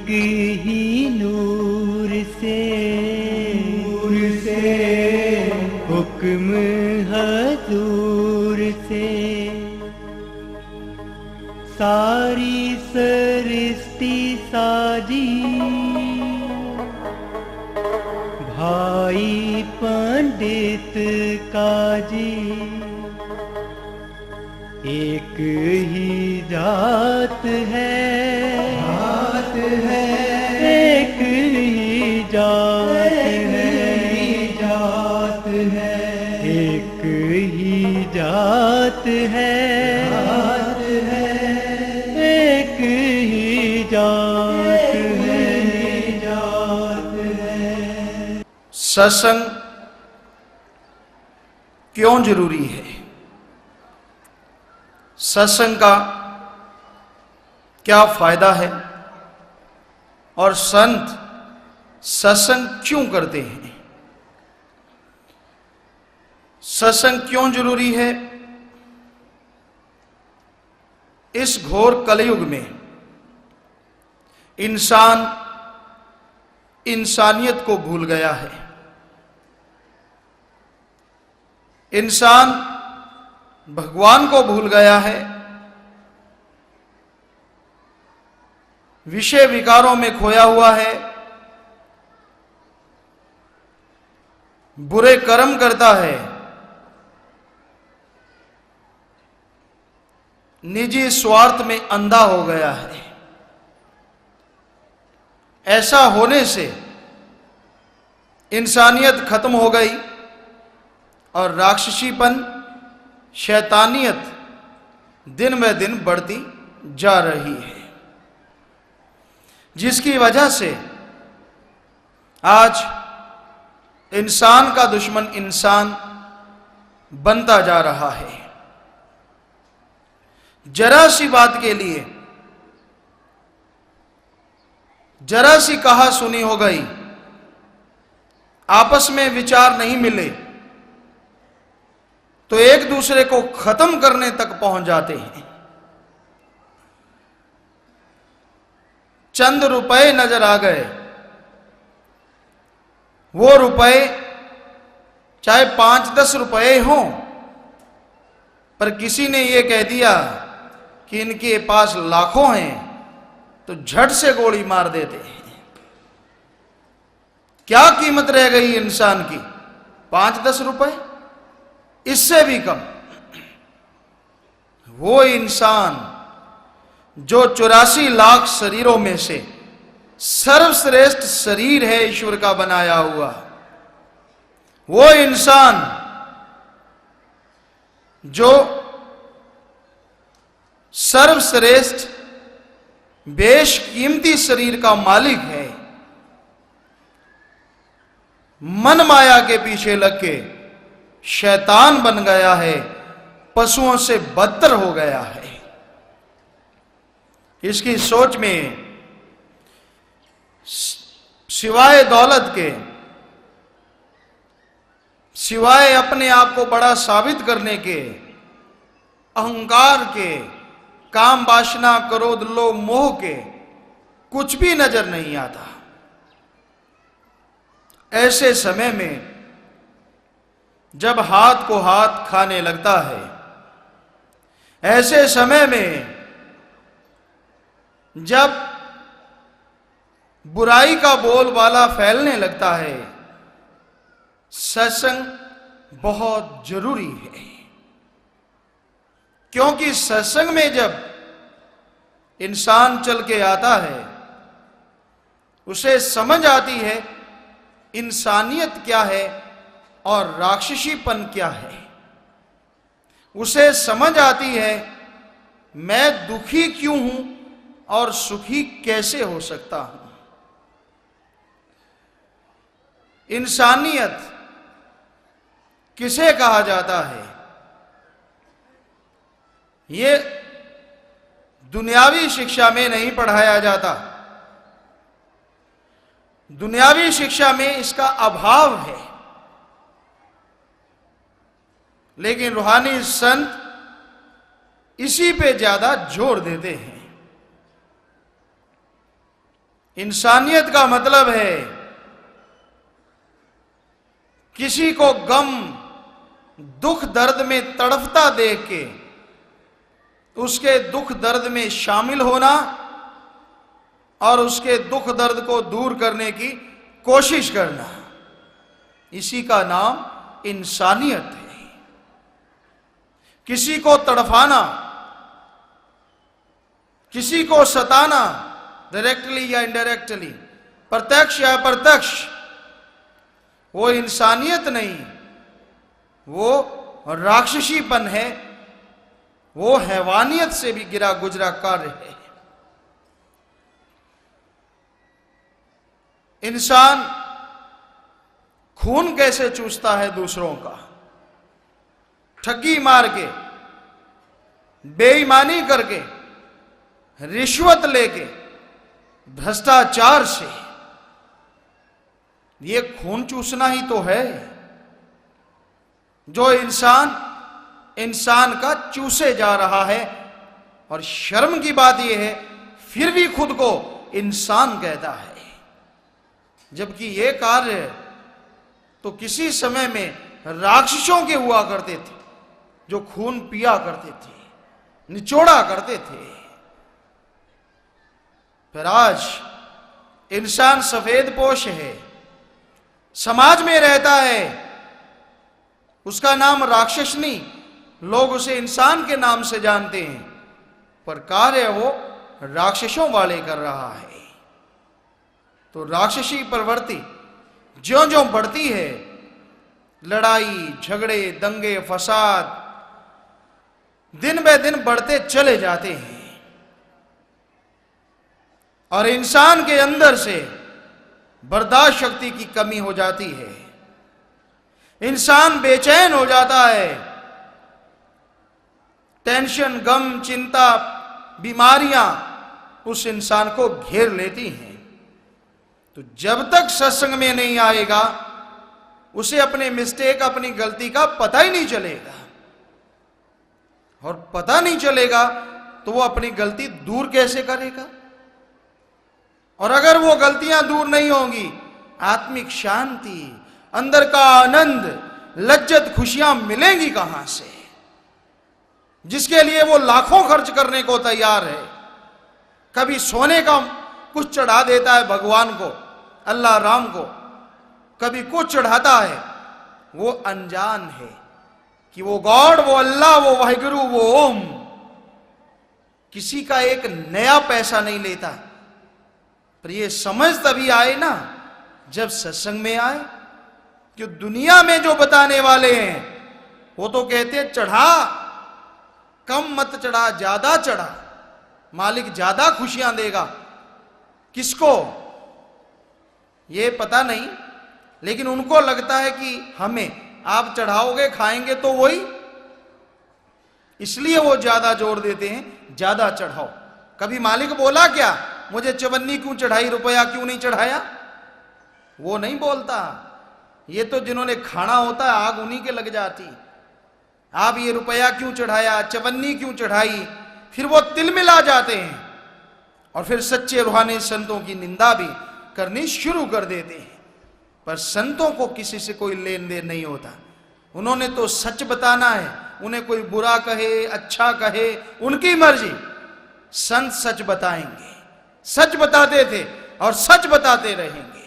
एक ही नूर से हुक्म हजूर से सारी सृष्टि साजी, भाई पंडित काजी। एक ही जात है, एक ही जात है, एक ही जात है, एक ही जात है। सत्संग क्यों जरूरी है? सत्संग का क्या फायदा है और संत सत्संग क्यों करते हैं? सत्संग क्यों जरूरी है? इस घोर कलयुग में इंसान इंसानियत को भूल गया है। इंसान भगवान को भूल गया है। विषय विकारों में खोया हुआ है। बुरे कर्म करता है। निजी स्वार्थ में अंधा हो गया है। ऐसा होने से इंसानियत खत्म हो गई और राक्षसीपन, शैतानियत दिन ब दिन बढ़ती जा रही है, जिसकी वजह से आज इंसान का दुश्मन इंसान बनता जा रहा है। जरा सी बात के लिए, जरा सी कहा सुनी हो गई, आपस में विचार नहीं मिले तो एक दूसरे को खत्म करने तक पहुंच जाते हैं। चंद रुपए नजर आ गए, वो रुपए चाहे 5-10 रुपए हों, पर किसी ने ये कह दिया कि इनके पास लाखों हैं तो झट से गोली मार देते हैं। क्या कीमत रह गई इंसान की? 5-10 रुपए, इससे भी कम। वो इंसान जो 84 लाख शरीरों में से सर्वश्रेष्ठ शरीर है ईश्वर का बनाया हुआ, वो इंसान जो सर्वश्रेष्ठ बेशकीमती शरीर का मालिक है, मन माया के पीछे लग के शैतान बन गया है, पशुओं से बदतर हो गया है। इसकी सोच में सिवाय दौलत के, सिवाय अपने आप को बड़ा साबित करने के, अहंकार के, काम वासना क्रोध लोभ मोह के कुछ भी नजर नहीं आता। ऐसे समय में जब हाथ को हाथ खाने लगता है, ऐसे समय में जब बुराई का बोलबाला फैलने लगता है, सत्संग बहुत जरूरी है। क्योंकि सत्संग में जब इंसान चल के आता है, उसे समझ आती है इंसानियत क्या है और राक्षसीपन क्या है। उसे समझ आती है मैं दुखी क्यों हूं और सुखी कैसे हो सकता हूं। इंसानियत किसे कहा जाता है? ये दुनियावी शिक्षा में नहीं पढ़ाया जाता। दुनियावी शिक्षा में इसका अभाव है, लेकिन रूहानी संत इसी पे ज्यादा जोर देते हैं। इंसानियत का मतलब है किसी को गम दुख दर्द में तड़पता देख के उसके दुख दर्द में शामिल होना और उसके दुख दर्द को दूर करने की कोशिश करना, इसी का नाम इंसानियत है। किसी को तड़फाना, किसी को सताना, डायरेक्टली या इनडायरेक्टली, प्रत्यक्ष या अप्रत्यक्ष, वो इंसानियत नहीं, वो राक्षसीपन है, वो हैवानियत से भी गिरा गुजरा कार्य है। इंसान खून कैसे चूसता है दूसरों का, ठगी मार के, बेईमानी करके, रिश्वत लेके, भ्रष्टाचार से, ये खून चूसना ही तो है जो इंसान का चूसे जा रहा है। और शर्म की बात यह है फिर भी खुद को इंसान कहता है, जबकि ये कार्य तो किसी समय में राक्षसों के हुआ करते थे जो खून पिया करते थे, निचोड़ा करते थे। फिर आज इंसान सफेद पोश है, समाज में रहता है, उसका नाम राक्षस नहीं, लोग उसे इंसान के नाम से जानते हैं, पर कार्य वो राक्षसों वाले कर रहा है। तो राक्षसी प्रवृत्ति ज्यों ज्यों बढ़ती है, लड़ाई झगड़े दंगे फसाद दिन ब दिन बढ़ते चले जाते हैं और इंसान के अंदर से बर्दाश्त शक्ति की कमी हो जाती है। इंसान बेचैन हो जाता है, टेंशन, गम, चिंता, बीमारियां उस इंसान को घेर लेती हैं। तो जब तक सत्संग में नहीं आएगा उसे अपने मिस्टेक, अपनी गलती का पता ही नहीं चलेगा, और पता नहीं चलेगा तो वो अपनी गलती दूर कैसे करेगा। और अगर वो गलतियां दूर नहीं होंगी, आत्मिक शांति, अंदर का आनंद, लज्जत, खुशियां मिलेंगी कहां से, जिसके लिए वो लाखों खर्च करने को तैयार है। कभी सोने का कुछ चढ़ा देता है भगवान को, अल्लाह राम को, कभी कुछ चढ़ाता है। वो अनजान है कि वो गॉड, वो अल्लाह, वो वाहिगुरु, वो ओम किसी का एक नया पैसा नहीं लेता। पर ये समझ तभी आए ना जब सत्संग में आए कि दुनिया में जो बताने वाले हैं वो तो कहते हैं चढ़ा, कम मत चढ़ा, ज्यादा चढ़ा, मालिक ज्यादा खुशियां देगा। किसको ये पता नहीं, लेकिन उनको लगता है कि हमें आप चढ़ाओगे, खाएंगे तो वही, इसलिए वो ज्यादा जोर देते हैं, ज्यादा चढ़ाओ। कभी मालिक बोला क्या मुझे चवन्नी क्यों चढ़ाई, रुपया क्यों नहीं चढ़ाया? वो नहीं बोलता। ये तो जिन्होंने खाना होता है आग उन्हीं के लग जाती। आप ये रुपया क्यों चढ़ाया, चवन्नी क्यों चढ़ाई, फिर वो तिल मिला जाते हैं और फिर सच्चे रूहानी संतों की निंदा भी करनी शुरू कर देते हैं। पर संतों को किसी से कोई लेन देन नहीं होता, उन्होंने तो सच बताना है। उन्हें कोई बुरा कहे, अच्छा कहे, उनकी मर्जी। संत सच बताएंगे, सच बताते थे और सच बताते रहेंगे।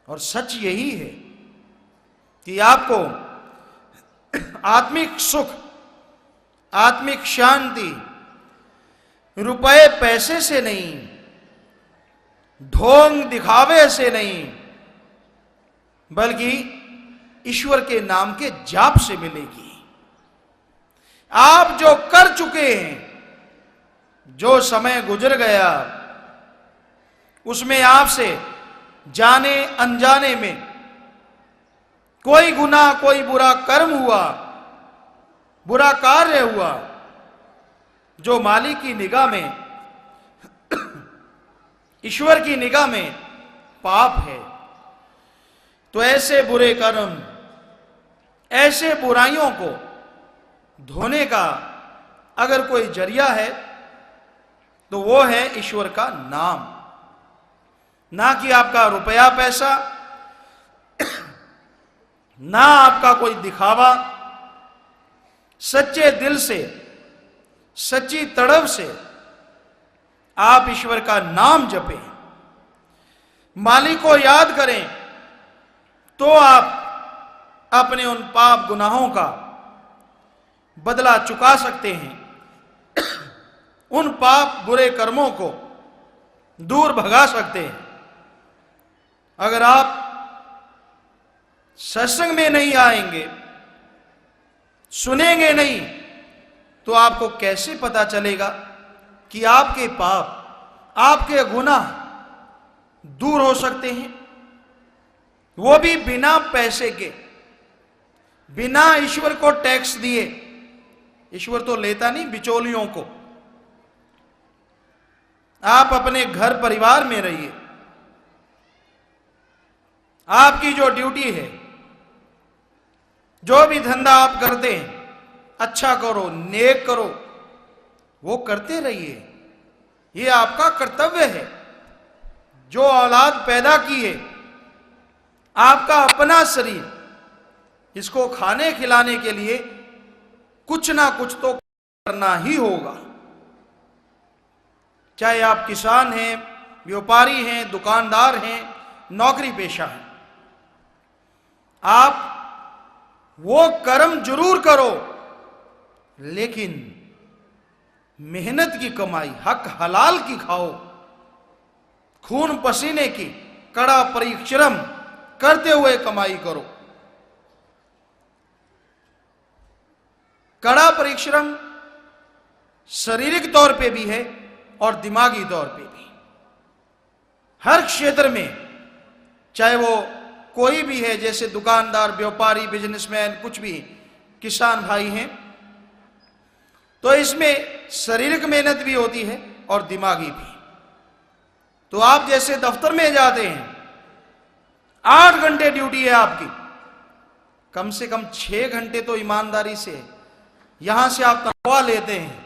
और सच यही है कि आपको आत्मिक सुख, आत्मिक शांति रुपए पैसे से नहीं, ढोंग दिखावे से नहीं, बल्कि ईश्वर के नाम के जाप से मिलेगी। आप जो कर चुके हैं, जो समय गुजर गया, उसमें आपसे जाने अनजाने में कोई गुनाह, कोई बुरा कर्म हुआ, बुरा कार्य हुआ, जो मालिक की निगाह में, ईश्वर की निगाह में पाप है, तो ऐसे बुरे कर्म, ऐसे बुराइयों को धोने का अगर कोई जरिया है तो वो है ईश्वर का नाम। ना कि आपका रुपया पैसा, ना आपका कोई दिखावा। सच्चे दिल से, सच्ची तड़प से आप ईश्वर का नाम जपें, मालिक को याद करें, तो आप अपने उन पाप गुनाहों का बदला चुका सकते हैं, उन पाप बुरे कर्मों को दूर भगा सकते हैं। अगर आप सत्संग में नहीं आएंगे, सुनेंगे नहीं, तो आपको कैसे पता चलेगा कि आपके पाप, आपके गुनाह दूर हो सकते हैं, वो भी बिना पैसे के, बिना ईश्वर को टैक्स दिए। ईश्वर तो लेता नहीं बिचौलियों को। आप अपने घर परिवार में रहिए, आपकी जो ड्यूटी है, जो भी धंधा आप करते हैं, अच्छा करो, नेक करो, वो करते रहिए। ये आपका कर्तव्य है। जो औलाद पैदा की है, आपका अपना शरीर, इसको खाने खिलाने के लिए कुछ ना कुछ तो करना ही होगा। चाहे आप किसान हैं, व्यापारी हैं, दुकानदार हैं, नौकरी पेशा हैं, आप वो कर्म जरूर करो, लेकिन मेहनत की कमाई, हक हलाल की खाओ, खून पसीने की कड़ा परिश्रम करते हुए कमाई करो। कड़ा परिश्रम शारीरिक तौर पे भी है और दिमागी तौर पे भी। हर क्षेत्र में, चाहे वो कोई भी है, जैसे दुकानदार, व्यापारी, बिजनेसमैन, कुछ भी, किसान भाई हैं, तो इसमें शारीरिक मेहनत भी होती है और दिमागी भी। तो आप जैसे दफ्तर में जाते हैं, 8 घंटे ड्यूटी है आपकी, कम से कम 6 घंटे तो ईमानदारी से यहां से आप तनख्वाह लेते हैं,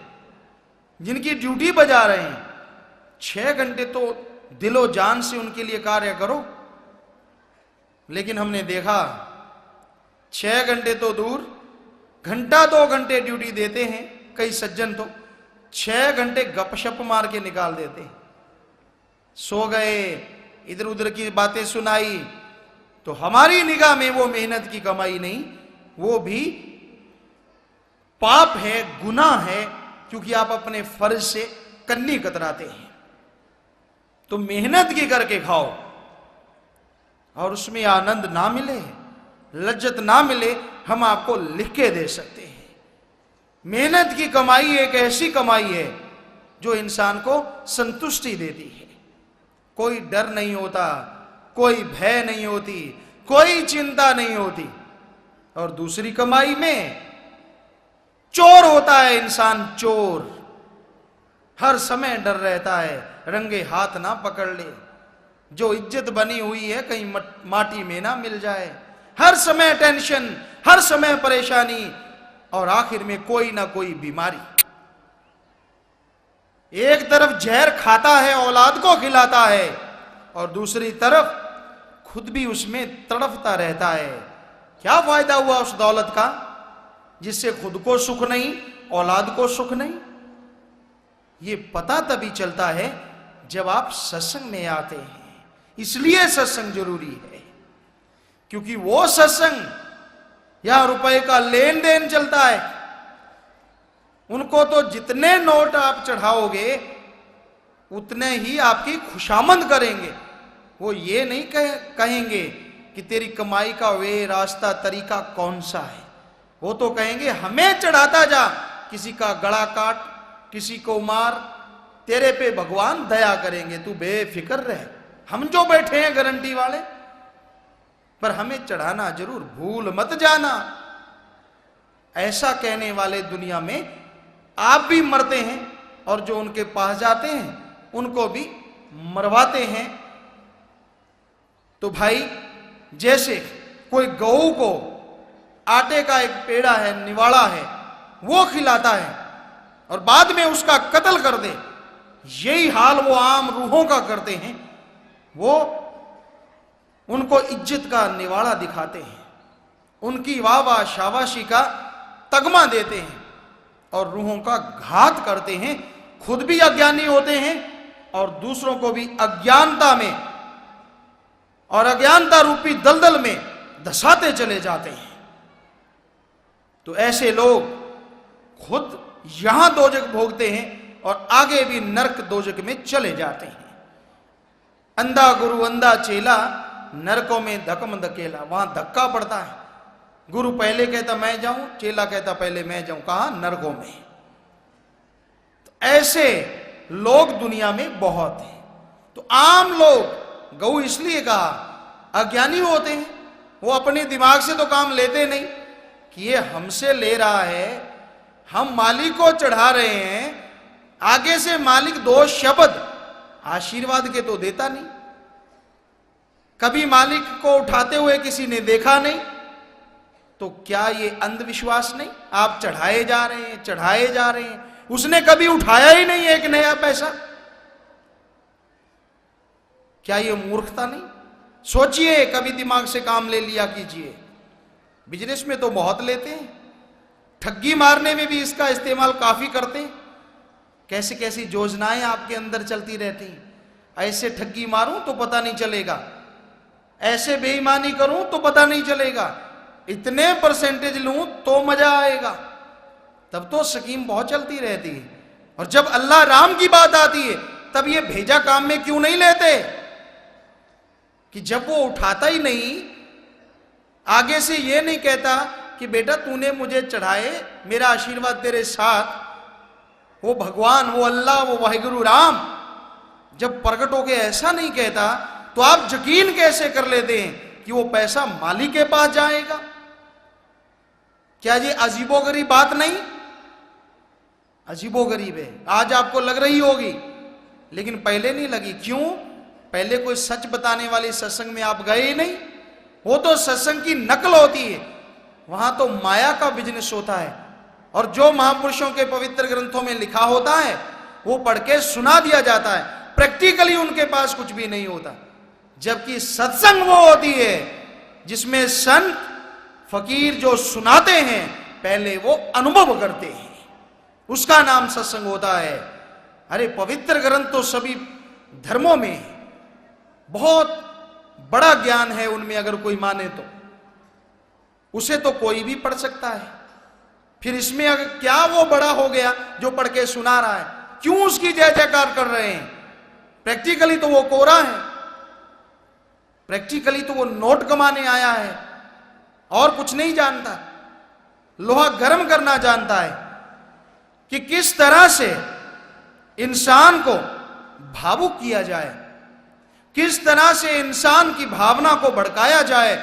जिनकी ड्यूटी बजा रहे हैं, 6 घंटे तो दिलो जान से उनके लिए कार्य करो। लेकिन हमने देखा 6 घंटे तो दूर, घंटा 2 घंटे ड्यूटी देते हैं कई सज्जन, तो 6 घंटे गपशप मार के निकाल देते हैं। सो गए, इधर उधर की बातें सुनाई, तो हमारी निगाह में वो मेहनत की कमाई नहीं, वो भी पाप है, गुनाह है, क्योंकि आप अपने फर्ज से कन्नी कतराते हैं। तो मेहनत की करके खाओ, और उसमें आनंद ना मिले, लज्जत ना मिले, हम आपको लिख के दे सकते हैं। मेहनत की कमाई एक ऐसी कमाई है जो इंसान को संतुष्टि देती है। कोई डर नहीं होता, कोई भय नहीं होती, कोई चिंता नहीं होती। और दूसरी कमाई में चोर होता है इंसान, चोर। हर समय डर रहता है रंगे हाथ ना पकड़ ले, जो इज्जत बनी हुई है कहीं माटी में ना मिल जाए। हर समय टेंशन, हर समय परेशानी, और आखिर में कोई ना कोई बीमारी। एक तरफ जहर खाता है, औलाद को खिलाता है, और दूसरी तरफ खुद भी उसमें तड़पता रहता है। क्या फायदा हुआ उस दौलत का जिससे खुद को सुख नहीं, औलाद को सुख नहीं। ये पता तभी चलता है जब आप सत्संग में आते हैं। इसलिए सत्संग जरूरी है, क्योंकि वो सत्संग यहां रुपए का लेन देन चलता है। उनको तो जितने नोट आप चढ़ाओगे उतने ही आपकी खुशामंद करेंगे। वो ये नहीं कहेंगे कि तेरी कमाई का वे रास्ता तरीका कौन सा है। वो तो कहेंगे हमें चढ़ाता जा, किसी का गला काट, किसी को मार, तेरे पे भगवान दया करेंगे, तू बेफिक्र रह, हम जो बैठे हैं गारंटी वाले, पर हमें चढ़ाना जरूर, भूल मत जाना। ऐसा कहने वाले दुनिया में आप भी मरते हैं, और जो उनके पास जाते हैं उनको भी मरवाते हैं। तो भाई, जैसे कोई गऊ को आटे का एक पेड़ा है, निवाड़ा है, वो खिलाता है और बाद में उसका कत्ल कर दे, यही हाल वो आम रूहों का करते हैं वो उनको इज्जत का निवाड़ा दिखाते हैं, उनकी वाह वाह शाबाशी का तगमा देते हैं और रूहों का घात करते हैं, खुद भी अज्ञानी होते हैं और दूसरों को भी अज्ञानता में और अज्ञानता रूपी दलदल में धसाते चले जाते हैं। तो ऐसे लोग खुद यहां दोजक भोगते हैं और आगे भी नरक दोजक में चले जाते हैं। अंधा गुरु अंधा चेला, नरकों में धकम धकेला, वहां धक्का पड़ता है। गुरु पहले कहता मैं जाऊं, चेला कहता पहले मैं जाऊं, कहां? नरकों में। तो ऐसे लोग दुनिया में बहुत हैं। तो आम लोग, गऊ इसलिए कहा, अज्ञानी होते हैं, वो अपने दिमाग से तो काम लेते नहीं कि ये हमसे ले रहा है, हम मालिक को चढ़ा रहे हैं, आगे से मालिक दो शब्द आशीर्वाद के तो देता नहीं। कभी मालिक को उठाते हुए किसी ने देखा नहीं, तो क्या ये अंधविश्वास नहीं? आप चढ़ाए जा रहे हैं, चढ़ाए जा रहे हैं, उसने कभी उठाया ही नहीं एक नया पैसा। क्या ये मूर्खता नहीं? सोचिए, कभी दिमाग से काम ले लिया कीजिए। बिजनेस में तो बहुत लेते हैं, ठगी मारने में भी इसका इस्तेमाल काफी करते हैं। कैसी कैसी योजनाएं आपके अंदर चलती रहती हैं। ऐसे ठगी मारूं तो पता नहीं चलेगा, ऐसे बेईमानी करूं तो पता नहीं चलेगा, इतने परसेंटेज लूं तो मजा आएगा। तब तो स्कीम बहुत चलती रहती है। और जब अल्लाह राम की बात आती है, तब ये भेजा काम में क्यों नहीं लेते? कि जब वो उठाता ही नहीं, आगे से ये नहीं कहता कि बेटा तूने मुझे चढ़ाए, मेरा आशीर्वाद तेरे साथ, वो भगवान, वो अल्लाह, वो वाहिगुरु राम जब प्रकट होके ऐसा नहीं कहता, तो आप यकीन कैसे कर लेते हैं कि वो पैसा मालिक के पास जाएगा? क्या ये अजीबोगरीब बात नहीं? अजीबोगरीब है। आज आपको लग रही होगी, लेकिन पहले नहीं लगी। क्यों? पहले कोई सच बताने वाले सत्संग में आप गए ही नहीं। वो तो सत्संग की नकल होती है, वहां तो माया का बिजनेस होता है। और जो महापुरुषों के पवित्र ग्रंथों में लिखा होता है वो पढ़ के सुना दिया जाता है, प्रैक्टिकली उनके पास कुछ भी नहीं होता। जबकि सत्संग वो होती है जिसमें संत फकीर जो सुनाते हैं, पहले वो अनुभव करते हैं, उसका नाम सत्संग होता है। अरे पवित्र ग्रंथ तो सभी धर्मों में है, बहुत बड़ा ज्ञान है उनमें। अगर कोई माने तो उसे तो कोई भी पढ़ सकता है। फिर इसमें अगर क्या वो बड़ा हो गया जो पढ़ के सुना रहा है? क्यों उसकी जय जयकार कर रहे हैं? प्रैक्टिकली तो वो कोरा है, प्रैक्टिकली तो वो नोट कमाने आया है और कुछ नहीं जानता। लोहा गर्म करना जानता है कि किस तरह से इंसान को भावुक किया जाए, किस तरह से इंसान की भावना को भड़काया जाए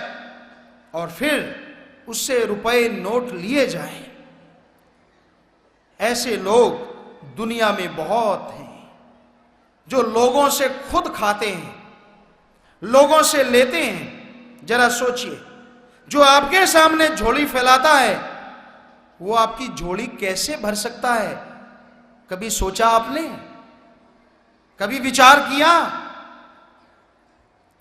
और फिर उससे रुपए नोट लिए जाएं। ऐसे लोग दुनिया में बहुत हैं जो लोगों से खुद खाते हैं, लोगों से लेते हैं। जरा सोचिए, जो आपके सामने झोली फैलाता है वो आपकी झोली कैसे भर सकता है? कभी सोचा आपने? कभी विचार किया?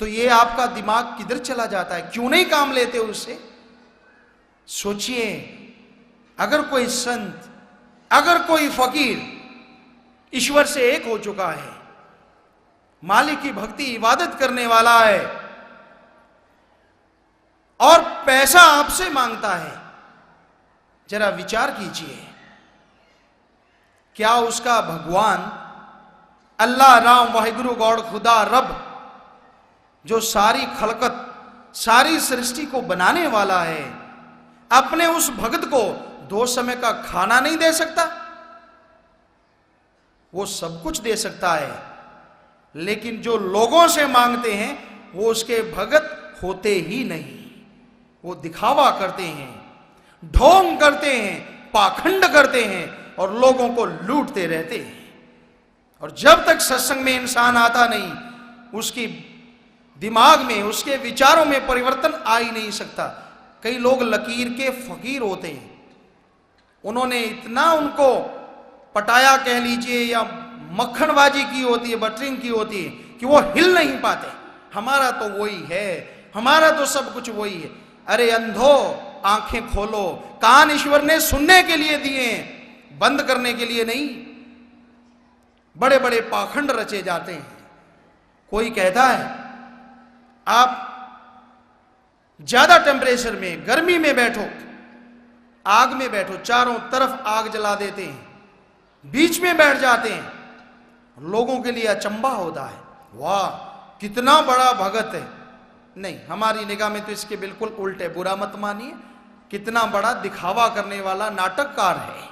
तो ये आपका दिमाग किधर चला जाता है? क्यों नहीं काम लेते उससे? सोचिए, अगर कोई संत, अगर कोई फकीर ईश्वर से एक हो चुका है, मालिक की भक्ति इबादत करने वाला है और पैसा आपसे मांगता है, जरा विचार कीजिए, क्या उसका भगवान अल्लाह, राम, वाहिगुरु, गॉड, खुदा, रब, जो सारी खलकत, सारी सृष्टि को बनाने वाला है, अपने उस भक्त को 2 समय का खाना नहीं दे सकता? वो सब कुछ दे सकता है, लेकिन जो लोगों से मांगते हैं वो उसके भगत होते ही नहीं। वो दिखावा करते हैं, ढोंग करते हैं, पाखंड करते हैं और लोगों को लूटते रहते हैं। और जब तक सत्संग में इंसान आता नहीं, उसकी दिमाग में, उसके विचारों में परिवर्तन आ ही नहीं सकता। कई लोग लकीर के फकीर होते हैं, उन्होंने इतना उनको पटाया कह लीजिए या मक्खनबाजी की होती है, बटरिंग की होती है कि वो हिल नहीं पाते। हमारा तो वही है, हमारा तो सब कुछ वही है। अरे अंधो, आंखें खोलो, कान ईश्वर ने सुनने के लिए दिए, बंद करने के लिए नहीं। बड़े बड़े पाखंड रचे जाते हैं। कोई कहता है आप ज्यादा टेम्परेचर में, गर्मी में बैठो, आग में बैठो, चारों तरफ आग जला देते हैं, बीच में बैठ जाते हैं, लोगों के लिए अचंभा होता है, वाह कितना बड़ा भगत है। नहीं, हमारी निगाह में तो इसके बिल्कुल उल्टे, बुरा मत मानिए, कितना बड़ा दिखावा करने वाला नाटककार है।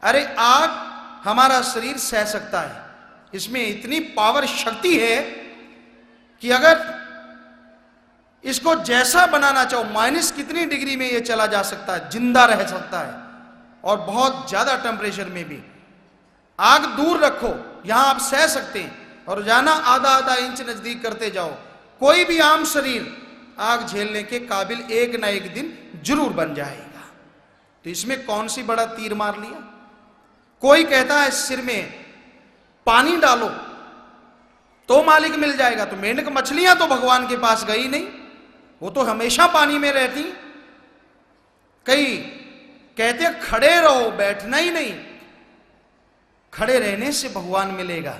अरे आग हमारा शरीर सह सकता है, इसमें इतनी पावर शक्ति है कि अगर इसको जैसा बनाना चाहो, माइनस कितनी डिग्री में ये चला जा सकता है, जिंदा रह सकता है, और बहुत ज्यादा टेम्परेचर में भी। आग दूर रखो, यहां आप सह सकते हैं, और जाना आधा आधा इंच नजदीक करते जाओ, कोई भी आम शरीर आग झेलने के काबिल एक ना एक दिन जरूर बन जाएगा। तो इसमें कौन सी बड़ा तीर मार लिया। कोई कहता है सिर में पानी डालो तो मालिक मिल जाएगा, तो मेंढक मछलियां तो भगवान के पास गई नहीं, वो तो हमेशा पानी में रहती। कई कहते खड़े रहो, बैठना ही नहीं, खड़े रहने से भगवान मिलेगा।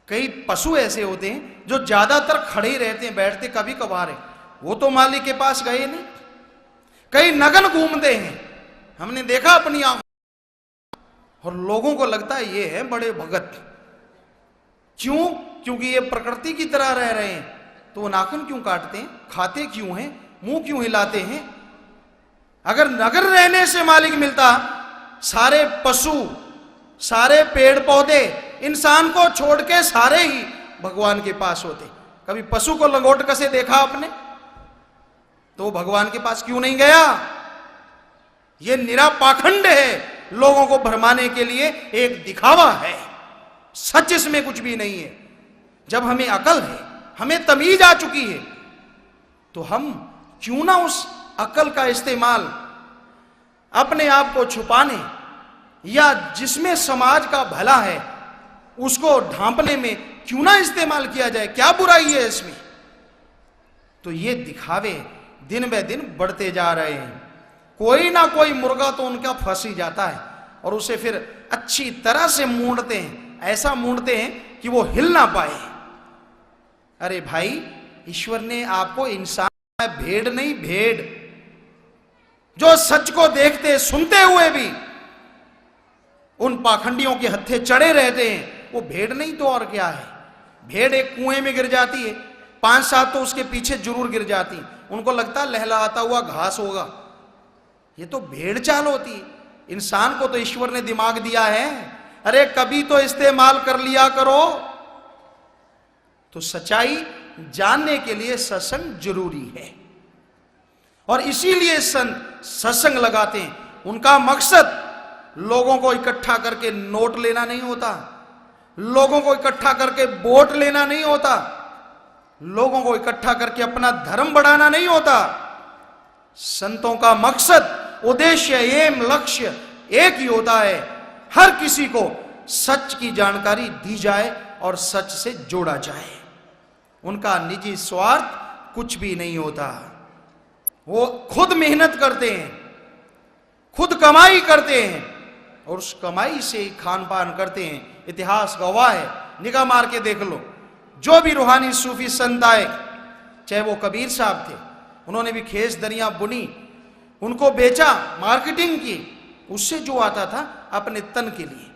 कई पशु ऐसे होते हैं जो ज्यादातर खड़े ही रहते हैं, बैठते कभी कभार है, वो तो मालिक के पास गए नहीं। कई नगन घूमते हैं, हमने देखा अपनी आंखों, और लोगों को लगता है ये है बड़े भगत। क्यों? क्योंकि ये प्रकृति की तरह रह रहे हैं। तो वो नाखून क्यों काटते हैं, खाते क्यों हैं, मुंह क्यों हिलाते हैं। अगर नगर रहने से मालिक मिलता, सारे पशु, सारे पेड़ पौधे, इंसान को छोड़ के सारे ही भगवान के पास होते। कभी पशु को लंगोट कसे देखा आपने? तो भगवान के पास क्यों नहीं गया? ये निरा पाखंड है, लोगों को भरमाने के लिए एक दिखावा है, सच इसमें कुछ भी नहीं है। जब हमें अकल है, हमें तमीज आ चुकी है, तो हम क्यों ना उस अकल का इस्तेमाल अपने आप को छुपाने या जिसमें समाज का भला है उसको ढांपने में क्यों ना इस्तेमाल किया जाए। क्या बुराई है इसमें? तो ये दिखावे दिन ब दिन बढ़ते जा रहे हैं। कोई ना कोई मुर्गा तो उनका फंस ही जाता है, और उसे फिर अच्छी तरह से मूंढते हैं, ऐसा मूंढते हैं कि वो हिल ना पाए। अरे भाई, ईश्वर ने आपको इंसान, भेड़ नहीं, भेड़, जो सच को देखते सुनते हुए भी उन पाखंडियों के हत्थे चढ़े रहते हैं, वो भेड़ नहीं तो और क्या है। भेड़ एक कुएं में गिर जाती है, 5-7 तो उसके पीछे जरूर गिर जाती, उनको लगता लहलहाता हुआ घास होगा। ये तो भेड़ चाल होती है। इंसान को तो ईश्वर ने दिमाग दिया है, अरे कभी तो इस्तेमाल कर लिया करो। तो सच्चाई जानने के लिए सत्संग जरूरी है, और इसीलिए संत सत्संग लगाते हैं। उनका मकसद लोगों को इकट्ठा करके नोट लेना नहीं होता, लोगों को इकट्ठा करके वोट लेना नहीं होता, लोगों को इकट्ठा करके अपना धर्म बढ़ाना नहीं होता। संतों का मकसद, उद्देश्य, एम, लक्ष्य एक ही होता है, हर किसी को सच की जानकारी दी जाए और सच से जोड़ा जाए। उनका निजी स्वार्थ कुछ भी नहीं होता। वो खुद मेहनत करते हैं, खुद कमाई करते हैं, और उस कमाई से ही खान पान करते हैं। इतिहास गवाह है, निगाह मार के देख लो। जो भी रूहानी सूफी संत आए, चाहे वो कबीर साहब थे, उन्होंने भी खेस दरियां बुनी, उनको बेचा, मार्केटिंग की, उससे जो आता था अपने तन के लिए।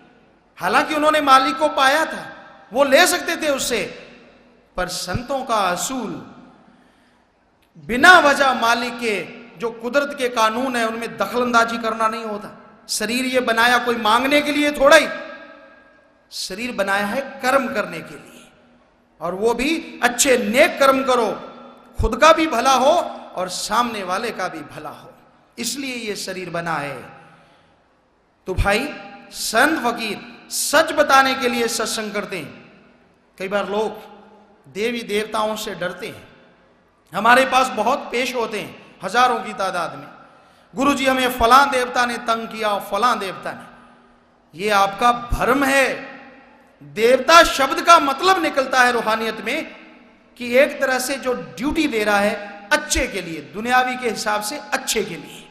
हालांकि उन्होंने मालिक को पाया था, वो ले सकते थे उससे, पर संतों का असूल बिना वजह मालिक के जो कुदरत के कानून है उनमें दखलंदाजी करना नहीं होता। शरीर ये बनाया कोई मांगने के लिए थोड़ा ही, शरीर बनाया है कर्म करने के लिए, और वो भी अच्छे नेक कर्म करो, खुद का भी भला हो और सामने वाले का भी भला हो, इसलिए ये शरीर बना है। तो भाई, संत फकीर सच बताने के लिए सत्संग करते हैं। कई बार लोग देवी देवताओं से डरते हैं। हमारे पास बहुत पेश होते हैं, हजारों की तादाद में, गुरुजी हमें फलां देवता ने तंग किया, फलां देवता ने। ये आपका भ्रम है। देवता शब्द का मतलब निकलता है रूहानियत में कि एक तरह से जो ड्यूटी दे रहा है अच्छे के लिए, दुनियावी के हिसाब से अच्छे के लिए।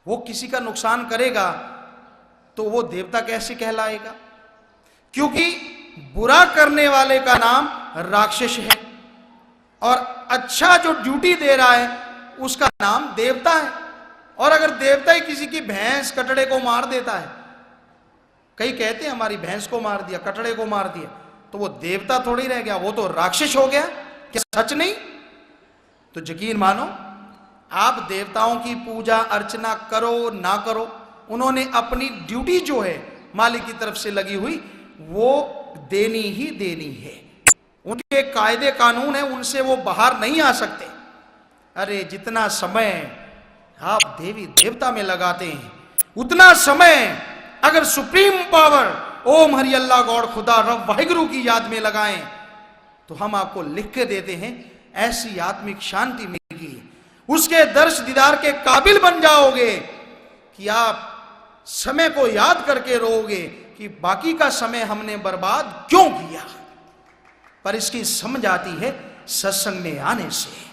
वो किसी का नुकसान करेगा तो वो देवता कैसे कहलाएगा? क्योंकि बुरा करने वाले का नाम राक्षस है और अच्छा जो ड्यूटी दे रहा है उसका नाम देवता है। और अगर देवता ही किसी की भैंस कटड़े को मार देता है, कई कहते हैं हमारी भैंस को मार दिया, कटड़े को मार दिया, तो वो देवता थोड़ी रह गया, वो तो राक्षस हो गया। क्या सच नहीं? तो यकीन मानो, आप देवताओं की पूजा अर्चना करो ना करो, उन्होंने अपनी ड्यूटी जो है मालिक की तरफ से लगी हुई वो देनी ही देनी है। उनके कायदे कानून है, उनसे वो बाहर नहीं आ सकते। अरे जितना समय आप देवी देवता में लगाते हैं उतना समय अगर सुप्रीम पावर ओम हरि अल्लाह गॉड खुदा रब वाहिगुरु की याद में लगाएं तो हम आपको लिख के देते हैं ऐसी आत्मिक शांति मिलेगी, उसके दर्श दीदार के काबिल बन जाओगे कि आप समय को याद करके रोओगे कि बाकी का समय हमने बर्बाद क्यों किया। पर इसकी समझ आती है सत्संग में आने से।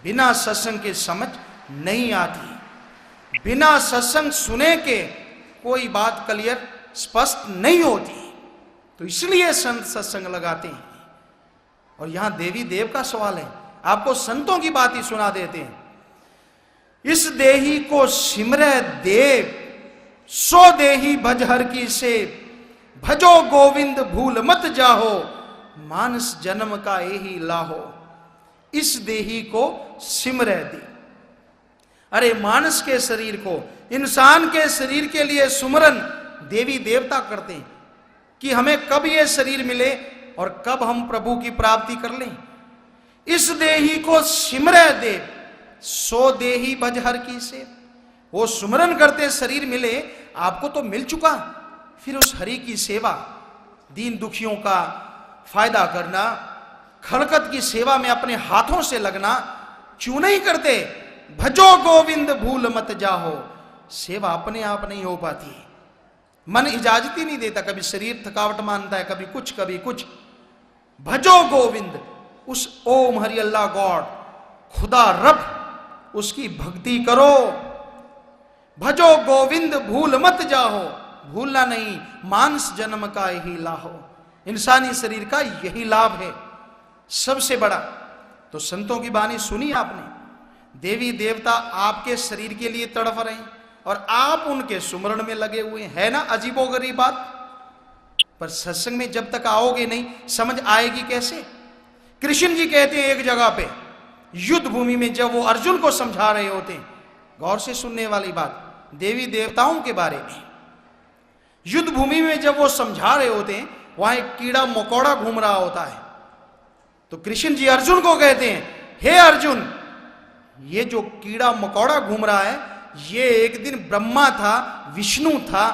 बिना सत्संग के समझ नहीं आती, बिना सत्संग सुने के कोई बात क्लियर स्पष्ट नहीं होती। तो इसलिए संत सत्संग लगाते हैं। और यहां देवी देव का सवाल है, आपको संतों की बात ही सुना देते हैं। इस देही को सिमरे देव, सो देही भज हर की से, भजो गोविंद भूल मत जाहो, मानस जन्म का यही लाहो। इस देही को सिमरे दे। अरे मानस के शरीर को, इंसान के शरीर के लिए सुमरन देवी देवता करते हैं कि हमें कब ये शरीर मिले और कब हम प्रभु की प्राप्ति कर लें। इस देही को सिमरे दे, सो देही भज हर की से। वो सुमरन करते शरीर मिले, आपको तो मिल चुका, फिर उस हरि की सेवा, दीन दुखियों का फायदा करना, खलकत की सेवा में अपने हाथों से लगना क्यों नहीं करते? भजो गोविंद भूल मत जाहो। सेवा अपने आप नहीं हो पाती, मन इजाजत ही नहीं देता, कभी शरीर थकावट मानता है, कभी कुछ कभी कुछ। भजो गोविंद, उस ओम हरि अल्लाह गॉड खुदा रब, उसकी भक्ति करो। भजो गोविंद भूल मत जाहो, भूलना नहीं, मानस जन्म का यही लाहो। इंसानी शरीर का यही लाभ है सबसे बड़ा। तो संतों की वाणी सुनी आपने, देवी देवता आपके शरीर के लिए तड़प रहे हैं और आप उनके सुमरण में लगे हुए हैं। है ना अजीबोगरीब बात? पर सत्संग में जब तक आओगे नहीं समझ आएगी कैसे? कृष्ण जी कहते हैं एक जगह पे युद्ध भूमि में जब वो अर्जुन को समझा रहे होते हैं, गौर से सुनने वाली बात, देवी देवताओं के बारे में युद्ध भूमि में जब वो समझा रहे होते हैं, वहां एक कीड़ा मकोड़ा घूम रहा होता है। तो कृष्ण जी अर्जुन को कहते हैं, हे अर्जुन, ये जो कीड़ा मकोड़ा घूम रहा है ये एक दिन ब्रह्मा था, विष्णु था,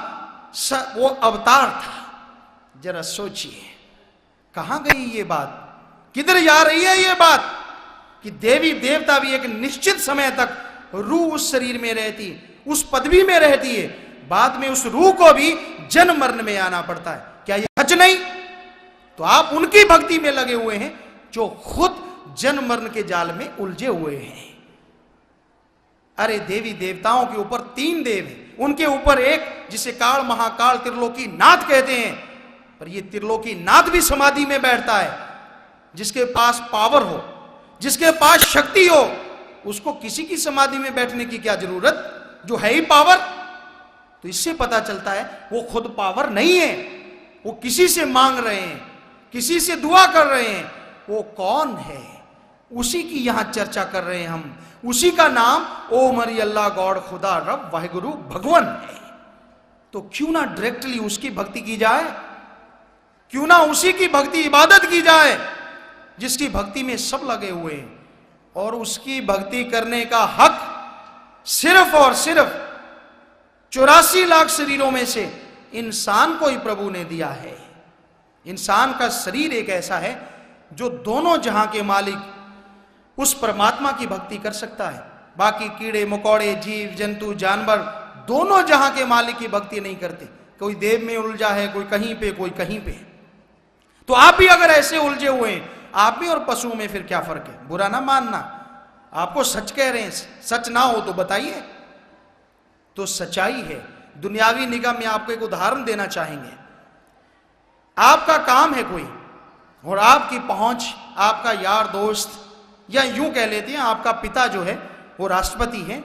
वो अवतार था। जरा सोचिए कहां गई ये बात, किधर जा रही है ये बात कि देवी देवता भी एक निश्चित समय तक रूह उस शरीर में रहती, उस पदवी में रहती है, बाद में उस रूह को भी जन्म मरण में आना पड़ता है। क्या ये सच नहीं? तो आप उनकी भक्ति में लगे हुए हैं जो खुद जन्म मरण के जाल में उलझे हुए हैं। अरे देवी देवताओं के ऊपर 3 देव हैं, उनके ऊपर एक जिसे काल महाकाल त्रिलोकी नाथ कहते हैं, पर ये त्रिलोकी नाथ भी समाधि में बैठता है। जिसके पास पावर हो, जिसके पास शक्ति हो, उसको किसी की समाधि में बैठने की क्या जरूरत, जो है ही पावर। तो इससे पता चलता है वो खुद पावर नहीं है, वो किसी से मांग रहे हैं, किसी से दुआ कर रहे हैं। वो कौन है? उसी की यहां चर्चा कर रहे हैं हम। उसी का नाम ओम हरि अल्लाह गॉड खुदा रब वाहिगुरु भगवान है। तो क्यों ना डायरेक्टली उसकी भक्ति की जाए, क्यों ना उसी की भक्ति इबादत की जाए जिसकी भक्ति में सब लगे हुए हैं। और उसकी भक्ति करने का हक सिर्फ और सिर्फ 84 लाख शरीरों में से इंसान को ही प्रभु ने दिया है। इंसान का शरीर एक ऐसा है जो दोनों जहां के मालिक उस परमात्मा की भक्ति कर सकता है। बाकी कीड़े मकोड़े, जीव जंतु, जानवर दोनों जहां के मालिक की भक्ति नहीं करते। कोई देव में उलझा है, कोई कहीं पे, कोई कहीं पे। तो आप भी अगर ऐसे उलझे हुए हैं, आप भी और पशुओं में फिर क्या फर्क है? बुरा ना मानना, आपको सच कह रहे हैं, सच ना हो तो बताइए। तो सच्चाई है। दुनियावी निगाह में आपको एक उदाहरण देना चाहेंगे। आपका काम है कोई, और आपकी पहुंच, आपका यार दोस्त, या यूं कह लेते हैं आपका पिता जो है वो राष्ट्रपति है,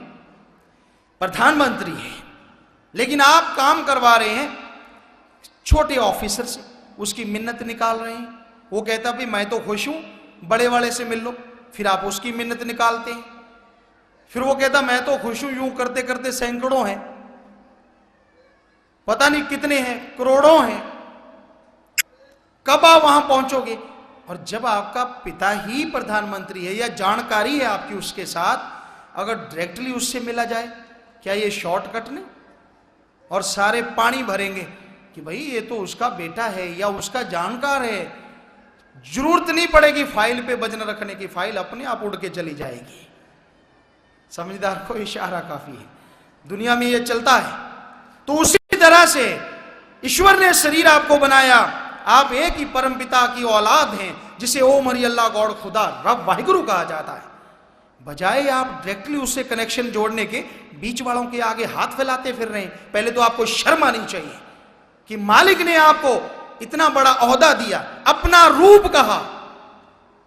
प्रधानमंत्री है, लेकिन आप काम करवा रहे हैं छोटे ऑफिसर से, उसकी मिन्नत निकाल रहे हैं। वो कहता भाई मैं तो खुश हूं, बड़े वाले से मिल लो, फिर आप उसकी मिन्नत निकालते हैं। फिर वो कहता मैं तो खुश हूं, यूं करते करते सैकड़ों हैं, पता नहीं कितने हैं, करोड़ों हैं, कब आप वहां पहुंचोगे? और जब आपका पिता ही प्रधानमंत्री है या जानकारी है आपकी उसके साथ, अगर डायरेक्टली उससे मिला जाए, क्या ये शॉर्टकट नहीं? और सारे पानी भरेंगे कि भाई ये तो उसका बेटा है या उसका जानकार है, जरूरत नहीं पड़ेगी फाइल पे वजन रखने की, फाइल अपने आप उड़ के चली जाएगी। समझदार को इशारा काफी है, दुनिया में ये चलता है। तो उसी तरह से ईश्वर ने शरीर आपको बनाया, आप एक ही परम पिता की औलाद हैं, जिसे ओम हरि अल्लाह गॉड खुदा रब वाहिगुरु कहा जाता है। बजाय आप डायरेक्टली उससे कनेक्शन जोड़ने के, बीच वालों के आगे हाथ फैलाते फिर रहे हैं। पहले तो आपको शर्म आनी चाहिए कि मालिक ने आपको इतना बड़ा ओहदा दिया, अपना रूप कहा।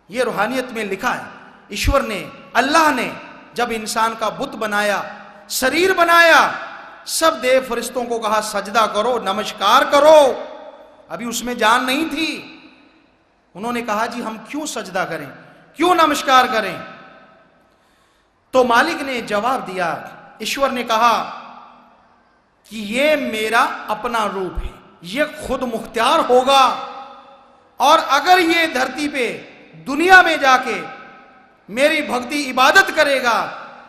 यह रूहानियत में लिखा है। ईश्वर ने, अल्लाह ने जब इंसान का बुत बनाया, शरीर बनाया, सब देव फरिश्तों को कहा सजदा करो, नमस्कार करो। अभी उसमें जान नहीं थी। उन्होंने कहा जी हम क्यों सजदा करें, क्यों नमस्कार करें? तो मालिक ने जवाब दिया, ईश्वर ने कहा कि ये मेरा अपना रूप है, ये खुद मुख्तियार होगा, और अगर ये धरती पे दुनिया में जाके मेरी भक्ति इबादत करेगा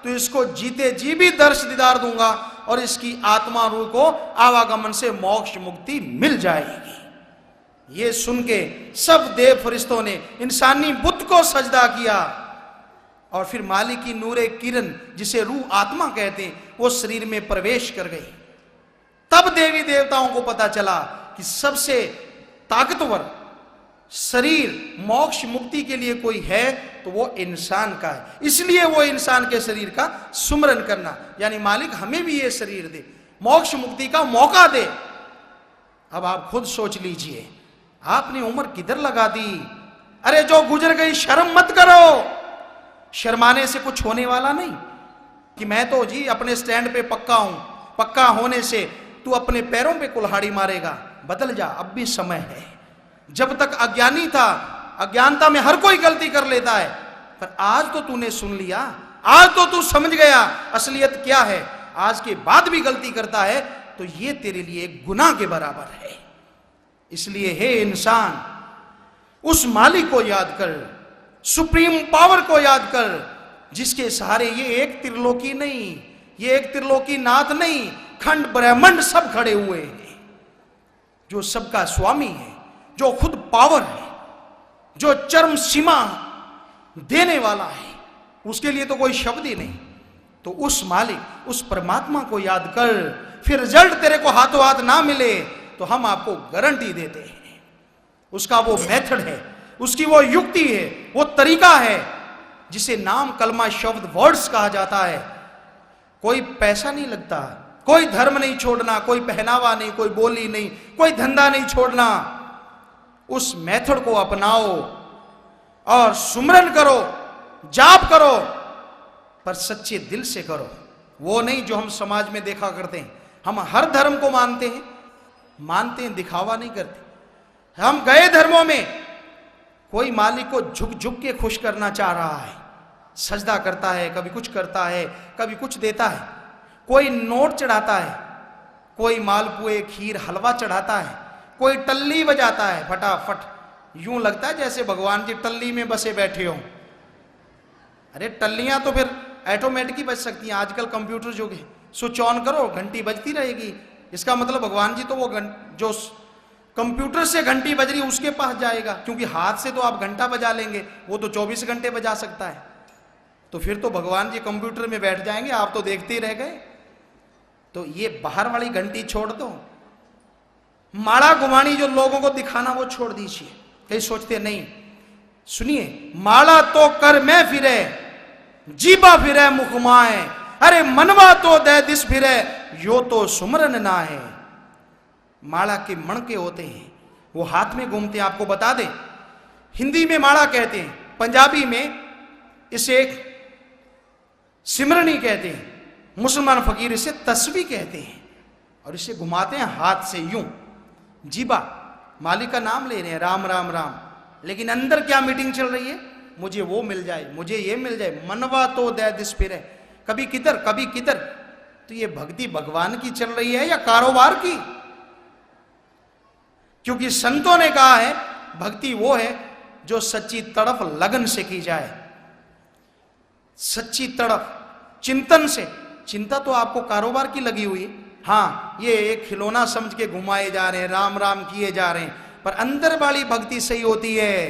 तो इसको जीते जी भी दर्श दीदार दूंगा, और इसकी आत्मा रूह को आवागमन से मोक्ष मुक्ति मिल जाएगी। ये सुन के सब देव फरिश्तों ने इंसानी बुत को सजदा किया, और फिर मालिक की नूरे किरण, जिसे रूह आत्मा कहते हैं, वो शरीर में प्रवेश कर गई। तब देवी देवताओं को पता चला कि सबसे ताकतवर शरीर मोक्ष मुक्ति के लिए कोई है तो वो इंसान का है। इसलिए वो इंसान के शरीर का सुमरन करना, यानी मालिक हमें भी ये शरीर दे, मोक्ष मुक्ति का मौका दे। अब आप खुद सोच लीजिए, आपने उम्र किधर लगा दी? अरे जो गुजर गई शर्म मत करो। शर्माने से कुछ होने वाला नहीं कि मैं तो जी अपने स्टैंड पे पक्का हूं, पक्का होने से तू अपने पैरों पे कुल्हाड़ी मारेगा। बदल जा, अब भी समय है। जब तक अज्ञानी था, अज्ञानता में हर कोई गलती कर लेता है, पर आज तो तूने सुन लिया, आज तो तू समझ गया असलियत क्या है। आज के बाद भी गलती करता है तो ये तेरे लिए एक गुनाह के बराबर है। इसलिए हे इंसान, उस मालिक को याद कर, सुप्रीम पावर को याद कर, जिसके सहारे ये एक त्रिलोकी नहीं, ये एक त्रिलोकी नाथ नहीं, खंड ब्रह्मांड सब खड़े हुए हैं, जो सबका स्वामी है, जो खुद पावर है, जो चरम सीमा देने वाला है। उसके लिए तो कोई शब्द ही नहीं। तो उस मालिक, उस परमात्मा को याद कर, फिर रिजल्ट तेरे को हाथों हाथ ना मिले तो हम आपको गारंटी देते हैं, उसका वो मेथड है, उसकी वो युक्ति है, वो तरीका है, जिसे नाम कलमा शब्द वर्ड्स कहा जाता है। कोई पैसा नहीं लगता, कोई धर्म नहीं छोड़ना, कोई पहनावा नहीं, कोई बोली नहीं, कोई धंधा नहीं छोड़ना। उस मेथड को अपनाओ और सुमरन करो, जाप करो, पर सच्चे दिल से करो। वो नहीं जो हम समाज में देखा करते हैं। हम हर धर्म को मानते हैं, दिखावा नहीं करते। हम गए धर्मों में, कोई मालिक को झुक झुक के खुश करना चाह रहा है, सजदा करता है, कभी कुछ करता है, कभी कुछ देता है। कोई नोट चढ़ाता है, कोई मालपुए खीर हलवा चढ़ाता है, कोई टल्ली बजाता है फटाफट, यूं लगता है जैसे भगवान जी टल्ली में बसे बैठे हों। अरे टल्लियां तो फिर ऑटोमेटिक ही बज सकती हैं, आजकल कंप्यूटर युग है, स्विच ऑन करो घंटी बजती रहेगी। इसका मतलब भगवान जी तो वो जो कंप्यूटर से घंटी बज रही उसके पास जाएगा, क्योंकि हाथ से तो आप घंटा बजा लेंगे, वो तो 24 घंटे बजा सकता है। तो फिर तो भगवान जी कंप्यूटर में बैठ जाएंगे, आप तो देखते ही रह गए। तो ये बाहर वाली घंटी छोड़ दो, माला घुमानी जो लोगों को दिखाना वो छोड़ दीजिए। कई सोचते नहीं, सुनिए, माला तो कर में फिरे, जीबा फिरे मुखमाए, अरे मनवा तो दे दिस फिरे, यो तो सुमरन ना है। माला के मणके होते हैं, वो हाथ में घूमते हैं। आपको बता दें, हिंदी में माला कहते हैं, पंजाबी में इसे एक सिमरनी कहते हैं, मुसलमान फकीर इसे तस्बीह कहते हैं, और इसे घुमाते हैं हाथ से यूं। जीबा, मालिक का नाम ले रहे हैं, राम राम राम, लेकिन अंदर क्या मीटिंग चल रही है? मुझे वो मिल जाए, मुझे ये मिल जाए, मनवा तो दे दिस फिरे, कभी किधर कभी किधर। तो ये भक्ति भगवान की चल रही है या कारोबार की? क्योंकि संतों ने कहा है भक्ति वो है जो सच्ची तड़फ लगन से की जाए, सच्ची तड़फ चिंतन से। चिंता तो आपको कारोबार की लगी हुई है, हाँ, ये एक खिलौना समझ के घुमाए जा रहे हैं, राम राम किए जा रहे हैं, पर अंदर वाली भक्ति सही होती है।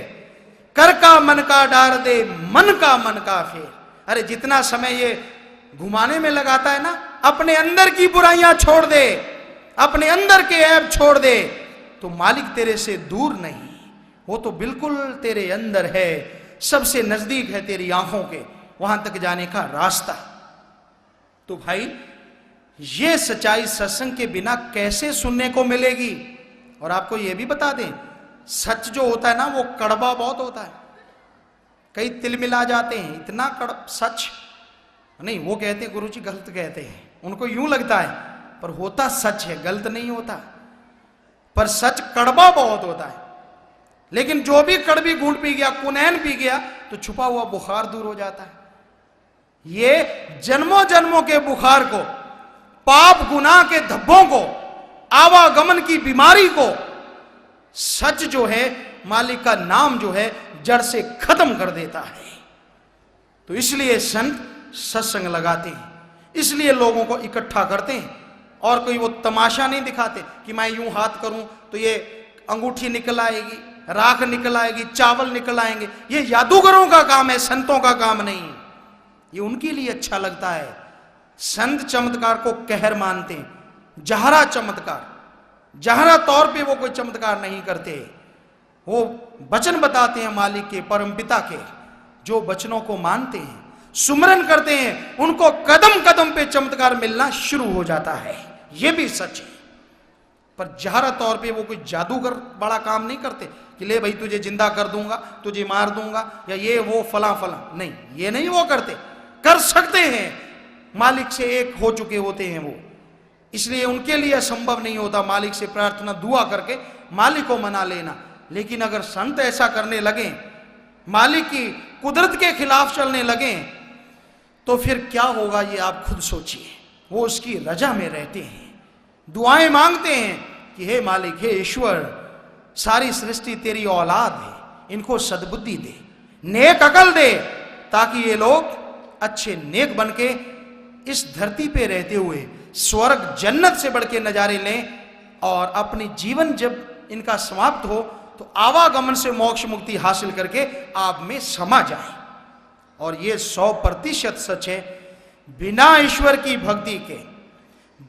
कर का मन का डार दे, मन का मन का फेर। अरे जितना समय ये घुमाने में लगाता है ना, अपने अंदर की बुराइयां छोड़ दे, अपने अंदर के ऐब छोड़ दे, तो मालिक तेरे से दूर नहीं, वो तो बिल्कुल तेरे अंदर है, सबसे नजदीक है तेरी आंखों के, वहां तक जाने का रास्ता। तो भाई ये सच्चाई सत्संग के बिना कैसे सुनने को मिलेगी? और आपको ये भी बता दें, सच जो होता है ना वो कड़वा बहुत होता है, कई तिल मिला जाते हैं, इतना सच नहीं। वो कहते हैं गुरुजी गलत कहते हैं, उनको यूं लगता है, पर होता सच है, गलत नहीं होता, पर सच कड़वा बहुत होता है। लेकिन जो भी कड़वी घूंट पी गया, कुनैन पी गया, तो छुपा हुआ बुखार दूर हो जाता है। ये जन्मों जन्मों के बुखार को, पाप गुनाह के धब्बों को, आवागमन की बीमारी को सच जो है, मालिक का नाम जो है, जड़ से खत्म कर देता है। तो इसलिए संत सत्संग लगाते हैं, इसलिए लोगों को इकट्ठा करते हैं, और कोई वो तमाशा नहीं दिखाते कि मैं यूं हाथ करूं तो ये अंगूठी निकल आएगी, राख निकल आएगी, चावल निकल आएंगे। ये जादूगरों का काम है, संतों का काम नहीं। ये उनके लिए अच्छा लगता है। संत चमत्कार को कहर मानते हैं, जहरा चमत्कार, जहरा तौर पे वो कोई चमत्कार नहीं करते, वो वचन बताते हैं मालिक के, परमपिता के। जो वचनों को मानते हैं, सुमरन करते हैं, उनको कदम कदम पे चमत्कार मिलना शुरू हो जाता है। ये भी सच है। पर जहरा तौर पे वो कोई जादूगर बड़ा काम नहीं करते कि ले भाई तुझे जिंदा कर दूंगा, तुझे मार दूंगा, या ये वो फला फला, नहीं, ये नहीं वो करते। कर सकते हैं, मालिक से एक हो चुके होते हैं वो, इसलिए उनके लिए असंभव नहीं होता मालिक से प्रार्थना दुआ करके मालिक को मना लेना। लेकिन अगर संत ऐसा करने लगे, मालिक की कुदरत के खिलाफ चलने लगे, तो फिर क्या होगा ये आप खुद सोचिए। वो उसकी रजा में रहते हैं, दुआएं मांगते हैं कि हे मालिक, हे ईश्वर, सारी सृष्टि तेरी औलाद है, इनको सद्बुद्धि दे, नेक अकल दे, ताकि ये लोग अच्छे नेक बनके इस धरती पे रहते हुए स्वर्ग जन्नत से बढ़ के नजारे लें, और अपनी जीवन जब इनका समाप्त हो तो आवागमन से मोक्ष मुक्ति हासिल करके आप में समा जाए। और ये 100% सच है। बिना ईश्वर की भक्ति के,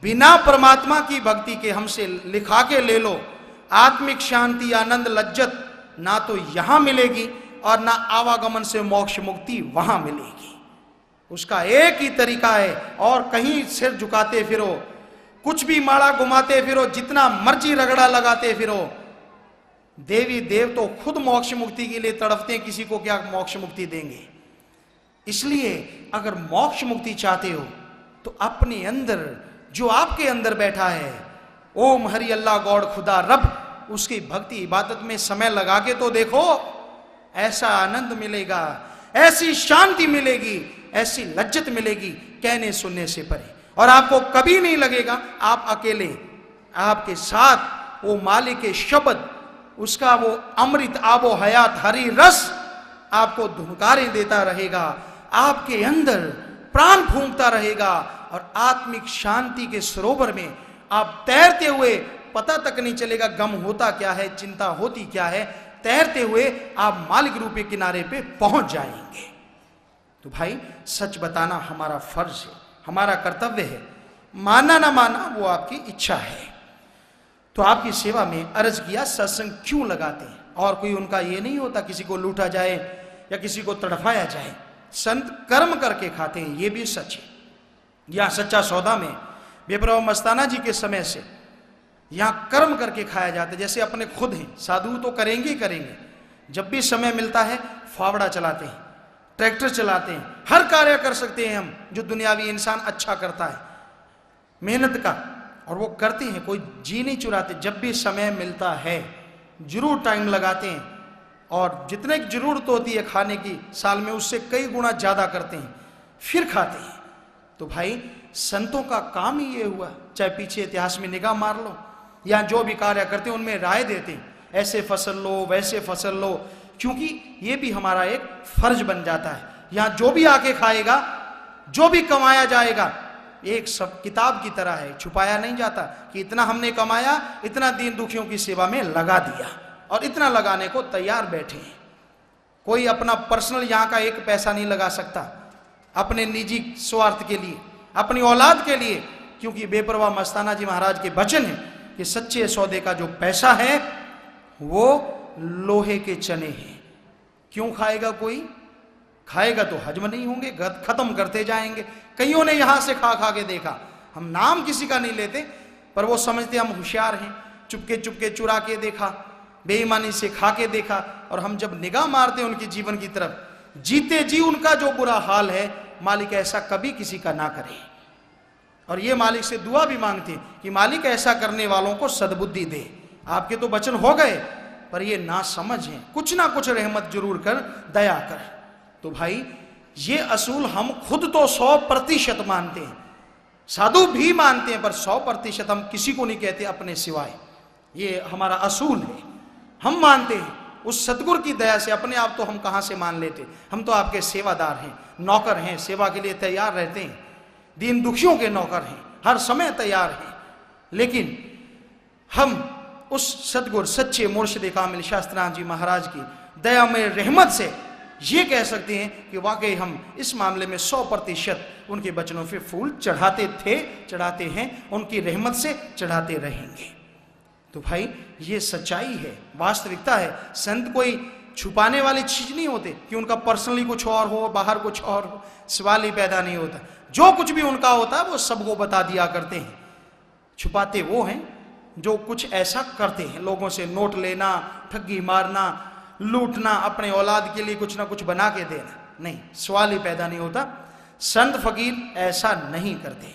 बिना परमात्मा की भक्ति के हमसे लिखा के ले लो, आत्मिक शांति, आनंद, लज्जत ना तो यहां मिलेगी और ना आवागमन से मोक्ष मुक्ति वहां मिलेगी। उसका एक ही तरीका है, और कहीं सिर झुकाते फिरो, कुछ भी माला घुमाते फिरो, जितना मर्जी रगड़ा लगाते फिरो, देवी देव तो खुद मोक्ष मुक्ति के लिए तड़पते हैं, किसी को क्या मोक्ष मुक्ति देंगे। इसलिए अगर मोक्ष मुक्ति चाहते हो तो अपने अंदर जो आपके अंदर बैठा है, ओम हरि अल्लाह गॉड खुदा रब, उसकी भक्ति इबादत में समय लगा के तो देखो, ऐसा आनंद मिलेगा, ऐसी शांति मिलेगी, ऐसी लज्जत मिलेगी, कहने सुनने से परे। और आपको कभी नहीं लगेगा आप अकेले, आपके साथ वो मालिक के शब्द, उसका वो अमृत आबो हयात हरी रस आपको धुनकारें देता रहेगा, आपके अंदर प्राण फूंकता रहेगा, और आत्मिक शांति के सरोवर में आप तैरते हुए, पता तक नहीं चलेगा गम होता क्या है, चिंता होती क्या है, तैरते हुए आप मालिक रूपी किनारे पे पहुंच जाएंगे। तो भाई सच बताना हमारा फर्ज है, हमारा कर्तव्य है, मानना ना मानना वो आपकी इच्छा है। तो आपकी सेवा में अर्ज किया सत्संग क्यों लगाते हैं। और कोई उनका ये नहीं होता किसी को लूटा जाए या किसी को तड़फाया जाए। संत कर्म करके खाते हैं, ये भी सच है। यहाँ सच्चा सौदा में बेपरवाह मस्ताना जी के समय से यहाँ कर्म करके खाया जाता है। जैसे अपने खुद हैं, साधु तो करेंगे ही करेंगे, जब भी समय मिलता है फावड़ा चलाते हैं, ट्रैक्टर चलाते हैं, हर कार्य कर सकते हैं हम जो दुनियावी इंसान अच्छा करता है मेहनत का, और वो करते हैं, कोई जी नहीं चुराते। जब भी समय मिलता है जरूर टाइम लगाते हैं, और जितने की जरूरत होती है खाने की साल में उससे कई गुना ज्यादा करते हैं, फिर खाते हैं। तो भाई संतों का काम ही ये हुआ। चाहे पीछे इतिहास में निगाह मार लो, या जो भी कार्य करते हैं उनमें राय देते हैं, ऐसे फसल लो वैसे फसल लो, क्योंकि ये भी हमारा एक फर्ज बन जाता है। यहाँ जो भी आके खाएगा, जो भी कमाया जाएगा, एक सब किताब की तरह है, छुपाया नहीं जाता कि इतना हमने कमाया, इतना दीन दुखियों की सेवा में लगा दिया, और इतना लगाने को तैयार बैठे हैं। कोई अपना पर्सनल यहाँ का एक पैसा नहीं लगा सकता अपने निजी स्वार्थ के लिए, अपनी औलाद के लिए, क्योंकि बेपरवाह मस्ताना जी महाराज के वचन है कि सच्चे सौदे का जो पैसा है वो लोहे के चने हैं। क्यों खाएगा कोई? खाएगा तो हजम नहीं होंगे, खत्म करते जाएंगे। कईयों ने यहां से खा खा के देखा, हम नाम किसी का नहीं लेते, पर वो समझते हम होशियार हैं, चुपके चुपके चुरा के देखा, बेईमानी से खा के देखा, और हम जब निगाह मारते हैं उनके जीवन की तरफ, जीते जी उनका जो बुरा हाल है, मालिक ऐसा कभी किसी का ना करे। और ये मालिक से दुआ भी मांगते हैं कि मालिक ऐसा करने वालों को सद्बुद्धि दे। आपके तो वचन हो गए, पर ये ना समझ है, कुछ ना कुछ रहमत जरूर कर, दया कर। तो भाई ये असूल हम खुद तो 100% मानते हैं, साधु भी मानते हैं, पर 100% हम किसी को नहीं कहते अपने सिवाय। ये हमारा असूल है, हम मानते हैं। उस सतगुरु की दया से अपने आप तो हम कहां से मान लेते। हम तो आपके सेवादार हैं, नौकर हैं, सेवा के लिए तैयार रहते हैं, दीन दुखियों के नौकर हैं, हर समय तैयार हैं। लेकिन हम उस सतगुरु सच्चे मुर्शिद कामिल शास्त्रनाथ जी महाराज की दया में रहमत से ये कह सकते हैं कि वाकई हम इस मामले में 100% उनके वचनों पे फूल चढ़ाते थे, चढ़ाते हैं, उनकी रहमत से चढ़ाते रहेंगे। तो भाई ये सच्चाई है, वास्तविकता है। संत कोई छुपाने वाली चीज नहीं होते कि उनका पर्सनली कुछ और हो, बाहर कुछ और हो, सवाल ही पैदा नहीं होता। जो कुछ भी उनका होता है वो सबको बता दिया करते हैं। छुपाते वो हैं जो कुछ ऐसा करते हैं, लोगों से नोट लेना, ठगी मारना, लूटना, अपने औलाद के लिए कुछ ना कुछ बना के देना, नहीं, सवाल ही पैदा नहीं होता। संत फकीर ऐसा नहीं करते।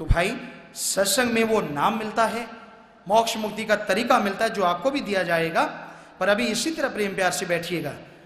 तो भाई सत्संग में वो नाम मिलता है, मोक्ष मुक्ति का तरीका मिलता है, जो आपको भी दिया जाएगा। पर अभी इसी तरह प्रेम प्यार से बैठिएगा।